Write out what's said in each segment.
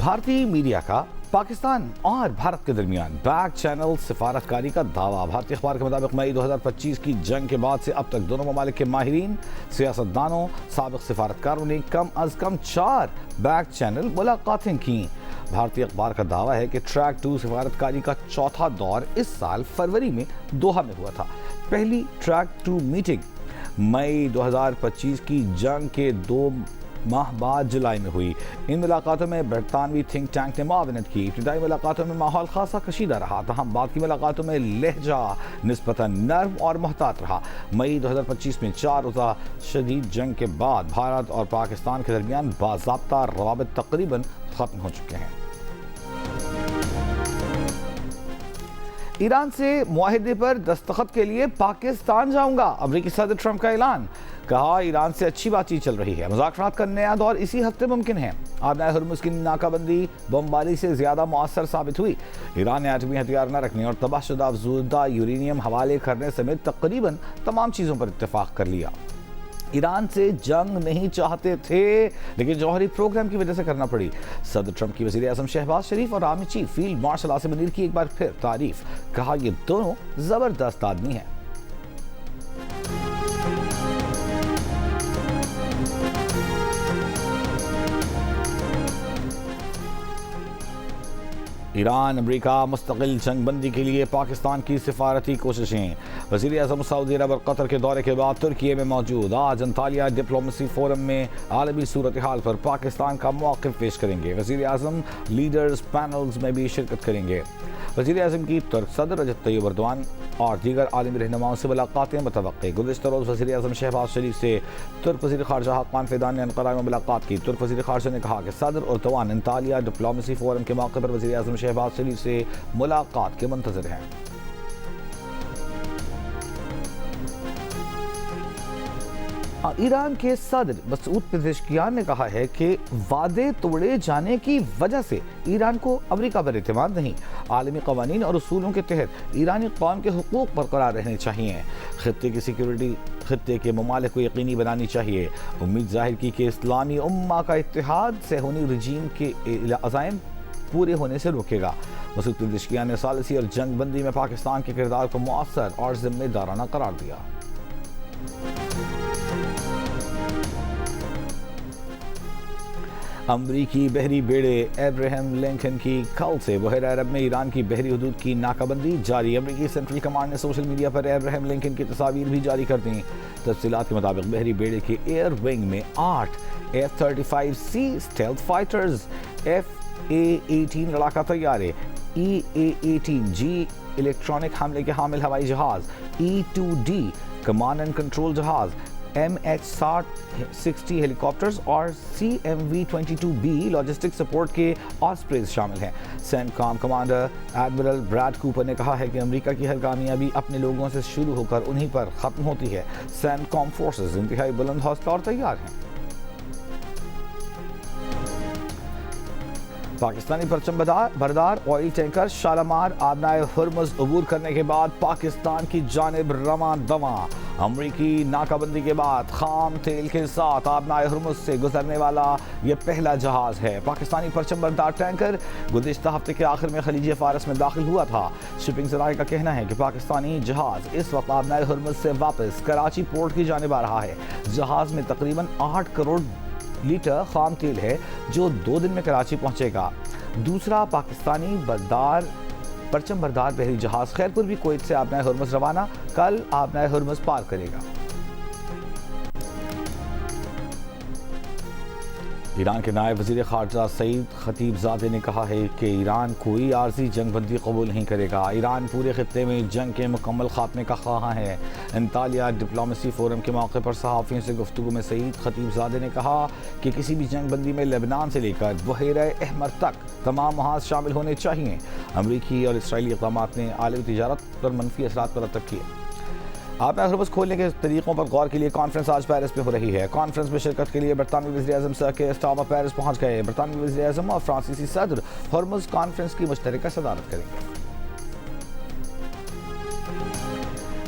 بھارتی میڈیا کا پاکستان اور بھارت کے درمیان بیک چینل سفارتکاری کا دعویٰ۔ بھارتی اخبار کے مطابق مئی 2025 کی جنگ کے بعد سے اب تک دونوں ممالک کے ماہرین، سیاستدانوں، سابق سفارتکاروں نے کم از کم 4 بیک چینل ملاقاتیں کیں۔ بھارتی اخبار کا دعویٰ ہے کہ ٹریک 2 سفارتکاری کا چوتھا دور اس سال فروری میں دوحہ میں ہوا تھا۔ پہلی ٹریک 2 میٹنگ مئی 2025 کی جنگ کے 2 ماہ بعد جولائی میں ہوئی۔ ان ملاقاتوں میں برطانوی تھنک ٹینک نے معاونت کی۔ ابتدائی ملاقاتوں میں ماحول خاصا کشیدہ رہا، تاہم بعد کی ملاقاتوں میں لہجہ نسبتاً نرم اور محتاط رہا۔ مئی 2025 میں 4 روزہ شدید جنگ کے بعد بھارت اور پاکستان کے درمیان باضابطہ روابط تقریباً ختم ہو چکے ہیں۔ ایران سے معاہدے پر دستخط کے لیے پاکستان جاؤں گا، امریکی صدر ٹرمپ کا اعلان۔ کہا ایران سے اچھی بات چیت چل رہی ہے، مذاکرات کا نیا دور اسی ہفتے ممکن ہے۔ آبنائے ہرمز کی ناکہ بندی بمباری سے زیادہ مؤثر ثابت ہوئی۔ ایران نے ایٹمی ہتھیار نہ رکھنے اور تباہ شدہ افزودہ یورینیم حوالے کرنے سمیت تقریباً تمام چیزوں پر اتفاق کر لیا۔ ایران سے جنگ نہیں چاہتے تھے لیکن جوہری پروگرام کی وجہ سے کرنا پڑی۔ صدر ٹرمپ کی وزیر اعظم شہباز شریف اور army chief field marshal Asim Munir کی ایک بار پھر تعریف۔ کہا یہ دونوں زبردست آدمی ہیں۔ ایران امریکہ مستقل جنگ بندی کے لیے پاکستان کی سفارتی کوششیں۔ وزیر اعظم سعودی عرب اور قطر کے دورے کے بعد ترکی میں موجود آج انطالیہ ڈپلومیسی فورم میں عالمی صورتحال پر پاکستان کا موقف پیش کریں گے۔ وزیر اعظم لیڈرز پینلز میں بھی شرکت کریں گے۔ وزیر اعظم کی ترک صدر رجب طیب ایردوان اور دیگر عالمی رہنماؤں سے ملاقاتیں متوقع۔ گزشتہ روز وزیر اعظم شہباز شریف سے ترک وزیر خارجہ حاقان فیدان نے انقرہ میں ملاقات کی۔ ترک وزیر خارجہ نے کہا کہ صدر ایردوان انطالیہ ڈپلومیسی فورم کے موقع پر وزیر اعظم شہباز شریف سے ملاقات کے منتظر ہیں۔ ایران کے صدر مسعود پزشکیان نے کہا ہے کہ وعدے توڑے جانے کی وجہ سے ایران کو امریکہ پر اعتماد نہیں۔ عالمی قوانین اور اصولوں کے تحت ایرانی قوم کے حقوق برقرار رہنے چاہیے۔ خطے کی سیکیورٹی خطے کے ممالک کو یقینی بنانی چاہیے۔ امید ظاہر کی کہ اسلامی امہ کا اتحاد صہیونی رجیم کے عزائم پورے ہونے سے روکے گا۔ مسعود پزشکیان نے ثالثی اور جنگ بندی میں پاکستان کے کردار کو مؤثر اور ذمہ دارانہ قرار دیا۔ امریکی بحری بیڑے ابراہیم لنکن کی کل سے بحیرہ عرب میں ایران کی بحری حدود کی ناکہ بندی جاری۔ امریکی سینٹرل کمانڈ نے سوشل میڈیا پر ابراہیم لنکن کی تصاویر بھی جاری کر دیں۔ تفصیلات کے مطابق بحری بیڑے کے ایئر ونگ میں 8 F-35C اسٹیلتھ فائٹرز، FA-18 لڑاکا طیارے، EA-18G الیکٹرانک حملے کے حامل ہوائی جہاز، E-2D کمانڈ اینڈ کنٹرول جہاز، MH-60 ہیلی کاپٹرز اور CMV-22B لاجسٹک سپورٹ کے آسپریز شامل ہیں۔ سینٹ کام کمانڈر ایڈمرل بریڈ کوپر نے کہا ہے کہ امریکہ کی ہر کامیابی اپنے لوگوں سے شروع ہو کر انہی پر ختم ہوتی ہے۔ سینٹ کام فورسز انتہائی بلند حوصلہ اور تیار ہیں۔ پاکستانی پرچم بردار آئل ٹینکر شالمار آبنائے ہرمز عبور کرنے کے بعد پاکستان کی جانب رواں دواں۔ امریکی ناکہ بندی کے بعد خام تیل کے ساتھ آبنائے ہرمز سے گزرنے والا یہ پہلا جہاز ہے۔ پاکستانی پرچم بردار ٹینکر گزشتہ ہفتے کے آخر میں خلیج فارس میں داخل ہوا تھا۔ شپنگ ذرائع کا کہنا ہے کہ پاکستانی جہاز اس وقت آبنائے ہرمز سے واپس کراچی پورٹ کی جانب آ رہا ہے۔ جہاز میں تقریباً 8 کروڑ لیٹر خام تیل ہے جو 2 دن میں کراچی پہنچے گا۔ دوسرا پاکستانی پرچم بردار بحری جہاز خیرپور بھی کویت سے آبنائے ہرمز روانہ، کل آبنائے ہرمز پار کرے گا۔ ایران کے نائب وزیر خارجہ سعید خطیب زادے نے کہا ہے کہ ایران کوئی عارضی جنگ بندی قبول نہیں کرے گا۔ ایران پورے خطے میں جنگ کے مکمل خاتمے کا خواہاں ہے۔ انطالیہ ڈپلومیسی فورم کے موقع پر صحافیوں سے گفتگو میں سعید خطیب زادے نے کہا کہ کسی بھی جنگ بندی میں لبنان سے لے کر بحیرہ احمر تک تمام محاذ شامل ہونے چاہیے۔ امریکی اور اسرائیلی اقدامات نے عالمی تجارت پر منفی اثرات مرتب کیے۔ آبنائے ہرمز کھولنے کے طریقوں پر غور کے لیے کانفرنس آج پیرس میں ہو رہی ہے۔ کانفرنس میں شرکت کے لیے برطانوی وزیر اعظم سر کیئر سٹارمر پیرس پہنچ گئے۔ برطانوی وزیر اعظم اور فرانسیسی صدر ہرمز کانفرنس کی مشترکہ صدارت کریں گے۔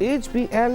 HPL